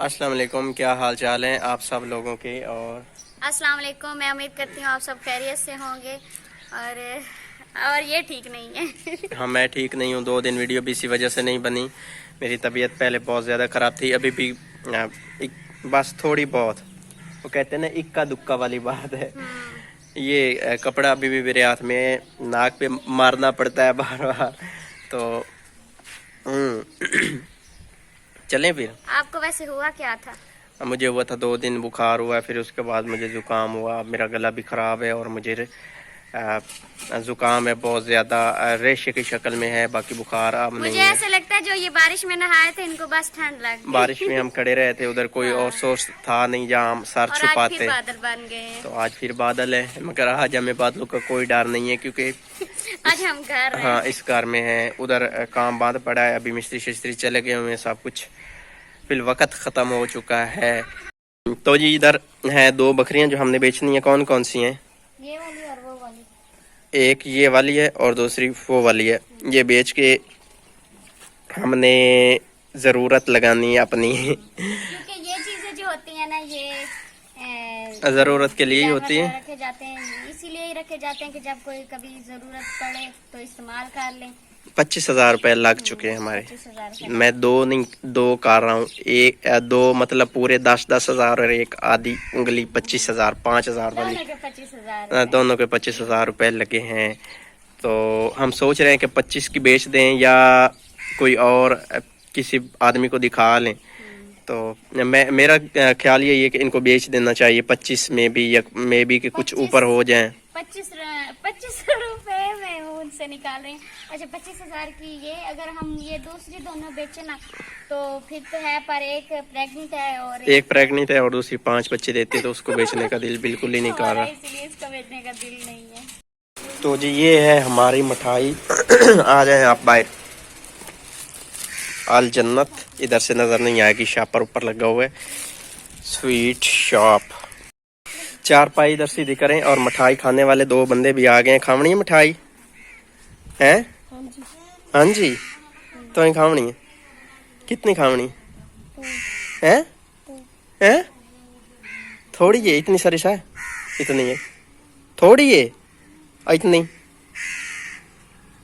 अस्सलाम वालेकुम, क्या हाल चाल है आप सब लोगों के। और अस्सलाम वालेकुम। मैं उम्मीद करती हूँ आप सब खैरियत से होंगे और ये ठीक नहीं है। हाँ, मैं ठीक नहीं हूँ। 2 दिन वीडियो भी इसी वजह से नहीं बनी। मेरी तबीयत पहले बहुत ज़्यादा ख़राब थी, अभी भी बस थोड़ी बहुत। वो कहते हैं ना, इक्का दुक्का वाली बात है। ये कपड़ा अभी भी मेरे हाथ में है, नाक पे मारना पड़ता है बार बार। तो चलें फिर। आपको वैसे हुआ क्या था? मुझे हुआ था 2 दिन बुखार हुआ, फिर उसके बाद मुझे ज़ुकाम हुआ। मेरा गला भी ख़राब है और मुझे ज़ुकाम है बहुत ज़्यादा, रेशे की शक्ल में है। बाकी बुखार अब मुझे नहीं है। ऐसे लगता है जो ये बारिश में नहाए थे इनको बस ठंड लग गई। बारिश में हम खड़े रहे थे, उधर कोई और सोर्स था नहीं जहाँ हम सर और आज फिर छुपाते। बादल बन गए हैं। तो आज फिर बादल है, मगर आज हमें बादलों का कोई डर नहीं है, क्योंकि आज हम घर हैं। हाँ, इस घर में है। उधर काम बांध पड़ा है, अभी मिस्त्री शिस्त्री चले गए हुए हैं, सब कुछ फिर वक्त ख़त्म हो चुका है। तो जी, इधर है 2 बकरियां जो हमने बेचनी है। कौन कौन सी हैं? ये वाली और वो वाली। एक ये वाली है और दूसरी वो वाली है। ये बेच के हमने ज़रूरत लगानी है अपनी। क्योंकि ये चीजें जो होती है ना, ये ज़रूरत के लिए ही होती है। रखे जाते हैं, इसीलिए ही रखे जाते हैं कि जब कोई कभी जरूरत पड़े तो इस्तेमाल कर लें। 25,000 रुपये लग चुके हैं हमारे। 25,000 मैं 2 नहीं 2 कर रहा हूँ। एक 2 मतलब पूरे 10-10 हज़ार और एक आधी उंगली 25,000, 5,000 वाली। दोनों के 25,000। दोनों के 25,000 रुपये लगे हैं। तो हम सोच रहे हैं कि 25 की बेच दें या कोई और किसी आदमी को दिखा लें। तो मेरा ख्याल यही है कि इनको बेच देना चाहिए 25 में भी, या मे भी कि कुछ ऊपर हो जाए। 25 रुपए में उनसे निकाल रहे हैं। अच्छा, 25,000 की ये, अगर हम ये दूसरी दोनों बेचे ना तो फिर तो है, पर एक प्रेग्नेंट है और एक प्रेग्नेंट है और दूसरी 5 बच्चे देती है, तो उसको बेचने का दिल बिल्कुल ही नहीं कर रहा। इसलिए इसको बेचने का दिल नहीं है। तो जी, ये है हमारी मिठाई। आ जाए आप बाहर। अल जन्नत इधर से नजर नहीं आएगी, शॉप पर ऊपर लगा हुआ है, स्वीट शॉप। 4 पाई इधर से दिख रहे हैं और मिठाई खाने वाले 2 बंदे भी आ गए हैं। खावनी है मिठाई है? हाँ जी, तो ही खावनी है। कितनी खावनी है? हैं? थोड़ी है? इतनी सारी सा है? इतनी है? थोड़ी है? इतनी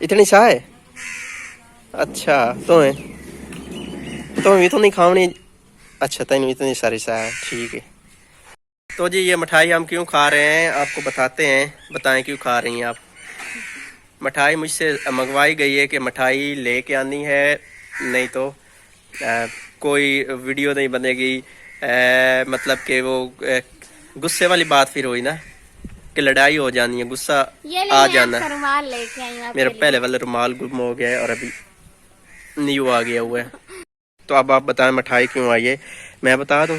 इतनी सा है? अच्छा, तो है तो ये तो नहीं खावनी। अच्छा, तेन इतनी सारी सा है, ठीक है। तो जी, ये मिठाई हम क्यों खा रहे हैं आपको बताते हैं। बताएं क्यों खा रही हैं आप। मिठाई मुझसे मंगवाई गई है कि मिठाई लेके आनी है, नहीं तो कोई वीडियो नहीं बनेगी। मतलब कि वो गुस्से वाली बात फिर हुई ना, कि लड़ाई हो जानी है, गुस्सा आ जाना। रुमाल लेके आई हूं मेरा पहले वाला रुमाल गुम हो गया है और अभी न्यू आ गया हुआ है। तो अब आप बताएं मिठाई क्यों आई है। मैं बता दूं?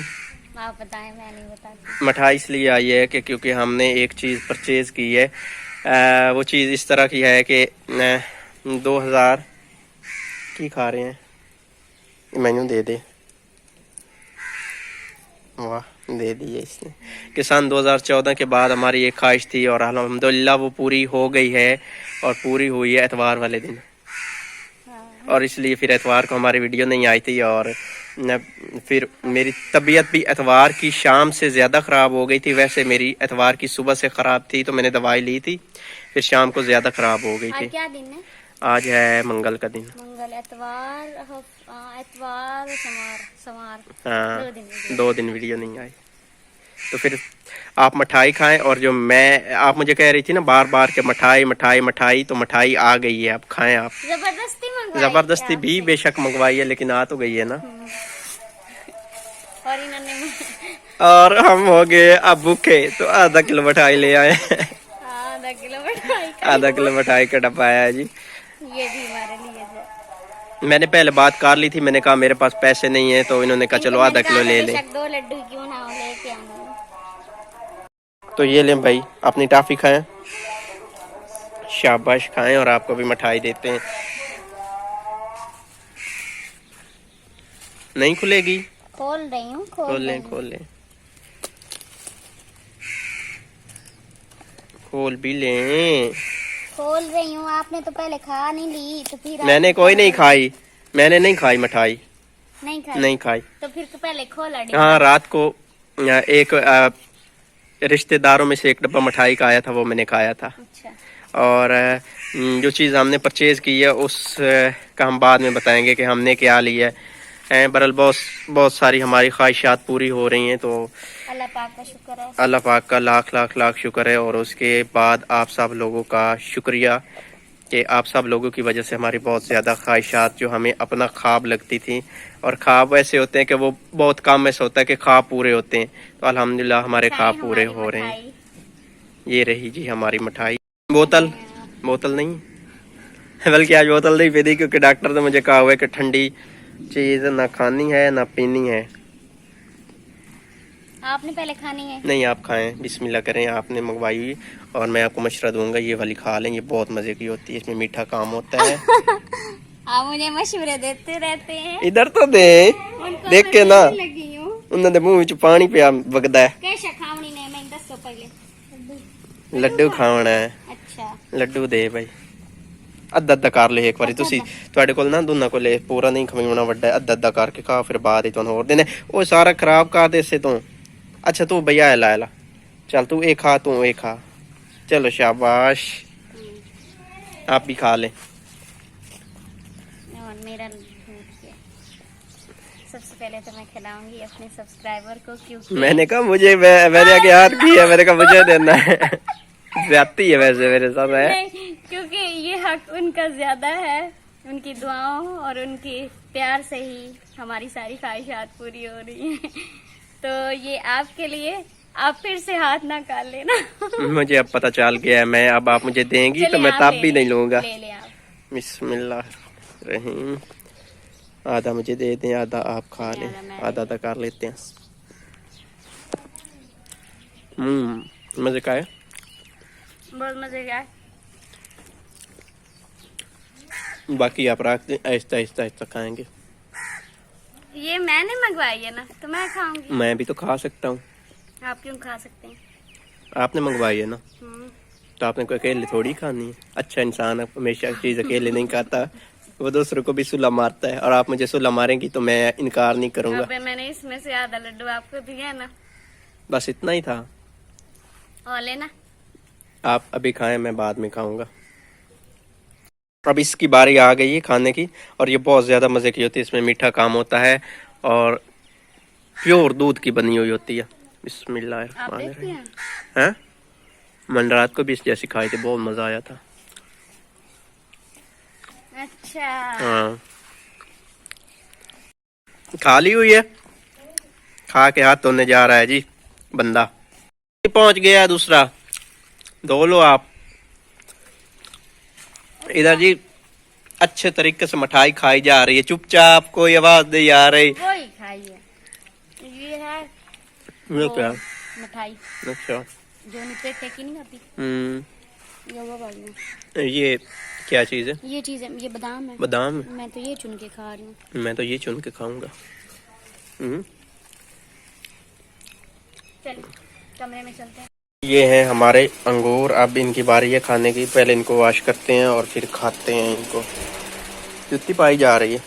आप बताएं, मैं नहीं बताती। मिठाई इसलिए आई है कि क्योंकि हमने एक चीज़ परचेज़ की है। वो चीज़ इस तरह की है कि 2000 की खा रहे हैं। मेन्यू दे दे। वाह, दे दिए इसने। कि सन 2014 के बाद हमारी एक ख्वाहिश थी और अल्हम्दुलिल्लाह वो पूरी हो गई है, और पूरी हुई है एतवार वाले दिन। और इसलिए फिर एतवार को हमारी वीडियो नहीं आई थी, और फिर मेरी तबीयत भी एतवार की शाम से ज़्यादा ख़राब हो गई थी। वैसे मेरी एतवार की सुबह से ख़राब थी, तो मैंने दवाई ली थी, फिर शाम को ज़्यादा ख़राब हो गई थी। आज क्या दिन है? आज है मंगल का दिन। मंगल, एतवार, एतवार, समार। हाँ, 2 दिन 2 दिन वीडियो नहीं आई। तो फिर आप मिठाई खाएं। और जो आप मुझे कह रही थी ना बार बार के मिठाई मिठाई मिठाई, तो मिठाई आ गई है, आप खाएं। आप ज़बरदस्ती भी बेशक मंगवाई है, लेकिन आ तो गई है ना। और इन्होंने और हम हो गए अब भूखे, तो आधा किलो मिठाई ले आए। आधा किलो मिठाई आधा किलो मिठाई का डब्बा आया जी। ये भी हमारे लिए है। मैंने पहले बात कर ली थी, मैंने कहा मेरे पास पैसे नहीं है, तो इन्होंने कहा चलो आधा किलो ले लें। 2 लड्डू क्यों ना हो, लेके आऊंगी। तो ये लें भाई, अपनी टॉफी खाएं, शाबाश खाएं, और आपको भी मिठाई देते हैं। नहीं खुलेगी? खोल रही हूँ, खोल लें, खोल लें, खोल भी लें। खोल रही हूँ। आपने तो पहले खा नहीं ली, तो फिर मैंने कोई नहीं खाई, मैंने नहीं खाई मिठाई। नहीं खाई? नहीं खाई। तो फिर पहले खोला हाँ, रात को एक रिश्तेदारों में से एक डब्बा मिठाई का आया था, वो मैंने खाया था। अच्छा। और जो चीज़ हमने परचेज़ की है उस का हम बाद में बताएंगे कि हमने क्या लिया है। बहरहाल बहुत बहुत सारी हमारी ख्वाहिशात पूरी हो रही हैं, तो अल्लाह पाक का शुक्र है। अल्लाह पाक का लाख लाख लाख शुक्र है। और उसके बाद आप सब लोगों का शुक्रिया कि आप सब लोगों की वजह से हमारी बहुत ज़्यादा ख्वाहिशात जो हमें अपना ख्वाब लगती थी, और ख्वाब वैसे होते हैं कि वो बहुत कम ऐसा होता है कि ख्वाब पूरे होते हैं, तो अल्हम्दुलिल्लाह हमारे ख्वाब पूरे हो रहे हैं। ये रही जी हमारी मिठाई। बोतल बोतल नहीं, बल्कि आज बोतल नहीं पी क्योंकि डॉक्टर ने मुझे कहा हुआ है कि ठंडी चीज़ ना खानी है ना पीनी है। आपने पहले खानी है? नहीं, आप खाएं, बिस्मिल्लाह करें। आपने मंगवाई हुई और मैं आपको मशवरा दूंगा, ये वाली खा लें, ये बहुत मज़े की होती है, इसमें मीठा काम होता है। आप मुझे मशवरे देते रहते हैं। इधर तो दे, देख के ना उन्होंने मुंह विच पानी पिया वगदा है। कैसा खावनी ने मैं दसो पहले। लड्डू खावना है। अच्छा, लड्डू दे भाई, अद्धा अद्धा कर ले एक बारी तुसी, ਤੁਹਾਡੇ ਕੋਲ ਨਾ ਦੋਨਾਂ ਕੋਲੇ पूरा नहीं खवाना ਵੱਡਾ, अद्धा अद्धा करके खा, फिर बाद ही तुहानू होर देने। ओ सारा खराब कर दे से तू। अच्छा तू भैया ला ला, चल तू एक खा, तू एक खा, चलो शाबाश, आप भी खा ले। और मेरा सबसे पहले तो मैं खिलाऊंगी अपने सब्सक्राइबर को, क्योंकि मैंने कहा मुझे, मेरे आगे हाथ की है, मैंने कहा मुझे देना है। ज्यादती है वैसे मेरे साथ है, नहीं, क्योंकि ये हक उनका ज्यादा है, उनकी दुआओं और उनके प्यार से ही हमारी सारी ख्वाहिशात पूरी हो रही हैं। तो ये आपके लिए, आप फिर से हाथ ना काट लेना। मुझे अब पता चल गया है, मैं अब आप मुझे देंगी तो मैं आप तब ले भी लें, नहीं लूंगा। ले ले आप। बिस्मिल्लाह रहीम। आधा मुझे दे दें, आधा आप खा लें, आधा आधा कर लेते हैं। मजे का है, बहुत मजे का है। बाकी आप रख दें, आहिस्ता आहिस्ता आहिस्ता खाएंगे। ये मैंने मंगवाई है ना, तो मैं खाऊंगी। मैं भी तो खा सकता हूँ। आप क्यों खा सकते हैं? आपने मंगवाई है ना, हम्म। तो आपने कोई अकेले थोड़ी खानी है। अच्छा इंसान हमेशा चीज़ अकेले नहीं खाता, वो दूसरों को भी सुला मारता है, और आप मुझे सुला मारेंगी तो मैं इनकार नहीं करूंगा। अबे मैंने इसमें से आधा लड्डू आपको दिया ना, बस इतना ही था। और लेना। आप अभी खाएं, मैं बाद में खाऊंगा। अब इसकी बारी आ गई है खाने की, और ये बहुत ज़्यादा मज़े की होती है, इसमें मीठा काम होता है और प्योर दूध की बनी हुई होती है। बिस्मिल्लाहिर्रहमानिर्रहीम। हैं, मैंने रात को भी इस जैसी खाई थी, बहुत मज़ा आया था। अच्छा, हाँ, खा ली हुई है, खा के हाथ धोने जा रहा है जी बंदा। पहुंच गया दूसरा, धो लो आप। इधर जी अच्छे तरीके से मिठाई खाई जा रही है, चुपचाप, कोई आवाज नहीं आ रही। वही खाई है, ये है ये क्या? मिठाई अच्छा, जो निपे की नहीं आती, ये वो वाली है। ये क्या चीज है? ये चीज है, ये बादाम है। बादाम है? मैं तो ये चुन के खा रही हूँ। मैं तो ये चुन के खाऊंगा। चल कमरे में चलते हैं। ये हैं हमारे अंगूर, अब इनकी बारी है खाने की। पहले इनको वॉश करते हैं और फिर खाते हैं इनको। जुत्ती पाई जा रही है।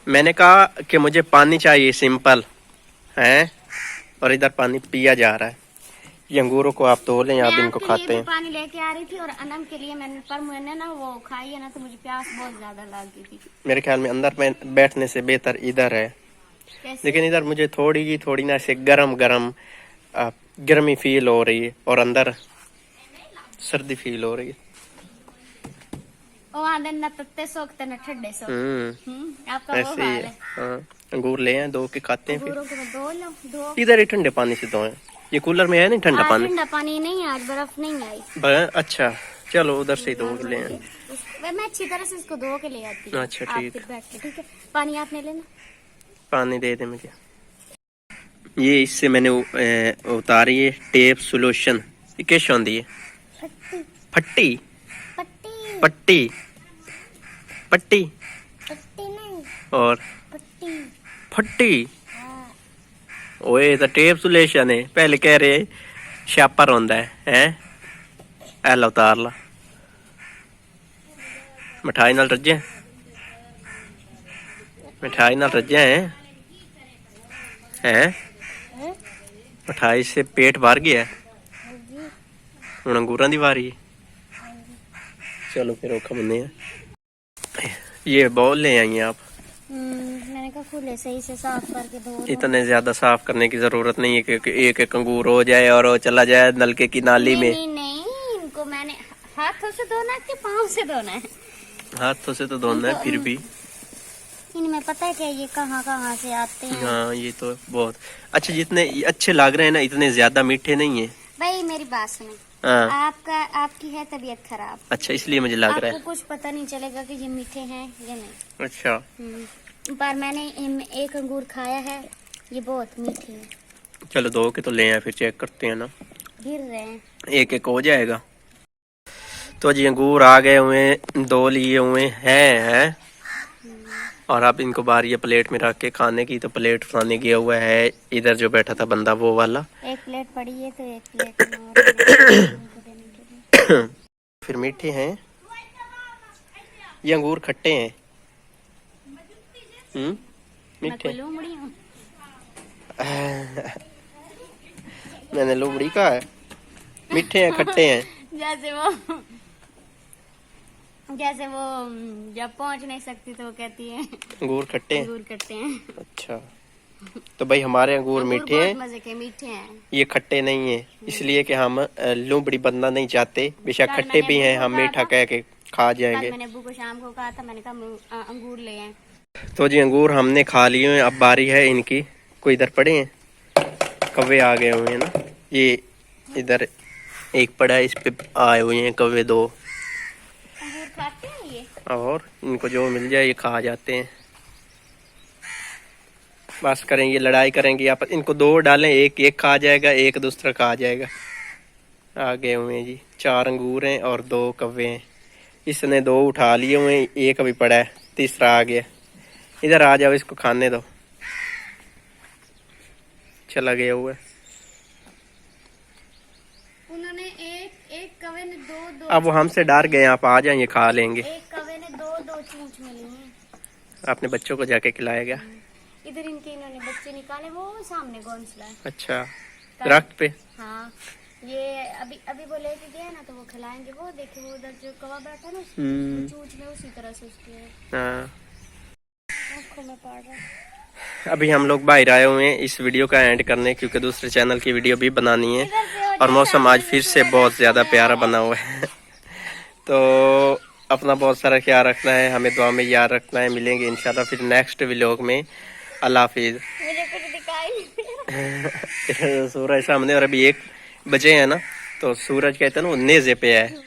मैंने कहा कि मुझे पानी चाहिए सिंपल है, और इधर पानी पिया जा रहा है। ये अंगूरों को आप तोड़ लें, आप इनको खाते हैं। पानी लेके आ रही थी और अनम के लिए मैंने ना वो खाई है ना, तो मुझे प्यास बहुत ज्यादा लग गई थी। मेरे ख्याल में अंदर बैठने से बेहतर इधर है, लेकिन इधर मुझे थोड़ी ना ऐसे गर्मी फील हो रही है और अंदर सर्दी फील हो रही है। न तत्ते सोखते न ठंडे सोख। आपका वो ऐसे ही हाल है। है। हाँ, अंगूर ले आए, धो के खाते हैं फिर। अंगूरों को दो लो, दो। इधर ही ठंडे पानी से धोए, ये कूलर में है नहीं ठंडा पानी। ठंडा पानी नहीं, आज बर्फ नहीं आई। अच्छा चलो उधर से ही धो के ले आए। मैं अच्छी तरह से इसको धो के ले आती हूँ। अच्छा ठीक है, ठीक है। पानी आपने लेना, पानी दे दे मुझे। ये इससे मैंने उतारी है टेप सोल्यूशन। ये किश होंदी है? फट्टी पट्टी पट्टी पट्टी पट्टी नहीं, और पट्टी। फट्टी। ओए तो टेप सोल्यूशन है, पहले कह रहे शापर होंदा है हैं? ऐला उतार ला, मिठाई नाल रज्जे। मिठाई ना रजे हैं मिठाई से पेट भर गया हुण अंगूरां दी वारी है। चलो फिर औखा बने ये बॉल ले आई आप। मैंने कहा खुले सही से साफ करके धो लो। इतने ज्यादा साफ करने की जरूरत नहीं है क्योंकि एक एक अंगूर हो जाए और वो चला जाए नलके की नाली में। नहीं, इनको मैंने हाथों से धोना है कि पाँव से धोना है? हाथों से तो धोना है फिर भी। इनमें पता है क्या ये कहाँ से आते हैं? हाँ ये तो बहुत अच्छा, जितने अच्छे लग रहे हैं ना इतने ज्यादा मीठे नहीं है। भाई मेरी बात सुनो, हाँ आपकी है तबीयत खराब। अच्छा इसलिए मुझे लग रहा आपको है। कुछ पता नहीं चलेगा कि ये मीठे हैं या नहीं। अच्छा पर मैंने एक अंगूर खाया है, ये बहुत मीठे हैं। चलो धो के तो ले आए फिर चेक करते हैं ना। गिर रहे हैं। एक एक हो जाएगा। तो जी अंगूर आ गए हुए, 2 लिए हुए हैं और अब इनको बाहर ये प्लेट में रख के खाने की। तो प्लेट उठाने गया हुआ है इधर जो बैठा था बंदा वो वाला। एक प्लेट पड़ी है तो एक प्लेट और फिर मीठे हैं ये अंगूर, खट्टे हैं। मीठे लोमड़ी हूँ। मैंने लोमड़ी कहा है। मीठे हैं खट्टे हैं। जैसे वो जब पहुंच नहीं सकती तो वो कहती है अंगूर खट्टे हैं। अंगूर खट्टे हैं। अच्छा तो भाई हमारे अंगूर मीठे हैं, मजे के मीठे हैं। ये खट्टे नहीं है, इसलिए कि हम लोमड़ी बनना नहीं चाहते। बेशक खट्टे भी हैं, हम मीठा कह के खा जाएंगे। मैंने अब्बू को शाम को कहा था, मैंने कहा अंगूर ले आए। तो जी अंगूर हमने खा लिए हैं, अब बारी है इनकी। कोई इधर पड़े हैं, कौवे आ गए हुए हैं ना। ये इधर एक पड़ा है, इस पे आए हुए हैं कौवे 2। अंगूर खाते हैं ये? और इनको जो मिल जाए ये खा जाते हैं। बस करेंगे लड़ाई करेंगे आप, इनको 2 डालें, एक एक खा जाएगा, एक दूसरा खा जाएगा। आ गए हुए हैं जी, 4 अंगूर हैं और 2 कौवे हैं। इसने 2 उठा लिए हुए हैं, एक अभी पड़ा है, तीसरा आ गया। इधर आ जाओ, इसको खाने दो। चला गया हुआ है। उन्होंने एक कौवे ने दो अब वो हमसे डर गए, आप आ जाएं, ये खा लेंगे। एक कौवे ने दो चूंच मिली हैं। अपने बच्चों को जाके खिलाएगा। इधर इन्होंने बच्चे निकाले, वो सामने घोंसला है। अच्छा दरख्त पे। हाँ ये अभी वो लेके गया ना तो वो खिलाएंगे। वो देखे वो उधर जो कौवा बैठा ना चूंच में उसी तरह से उसके आँखों में पड़ रहा है। अभी हम लोग बाहर आए हुए हैं इस वीडियो का एंड करने, क्योंकि दूसरे चैनल की वीडियो भी बनानी है और मौसम आज फिर से बहुत ज़्यादा प्यारा बना हुआ है। तो अपना बहुत सारा ख्याल रखना है, हमें दुआ में याद रखना है। मिलेंगे इंशाल्लाह फिर नेक्स्ट व्लॉग में। अल्लाह हाफिज। मुझे कुछ दिखाई नहीं। सूरज सामने और अभी 1 बजे है ना, तो सूरज कहते हैं ना वो नेज़े पे है।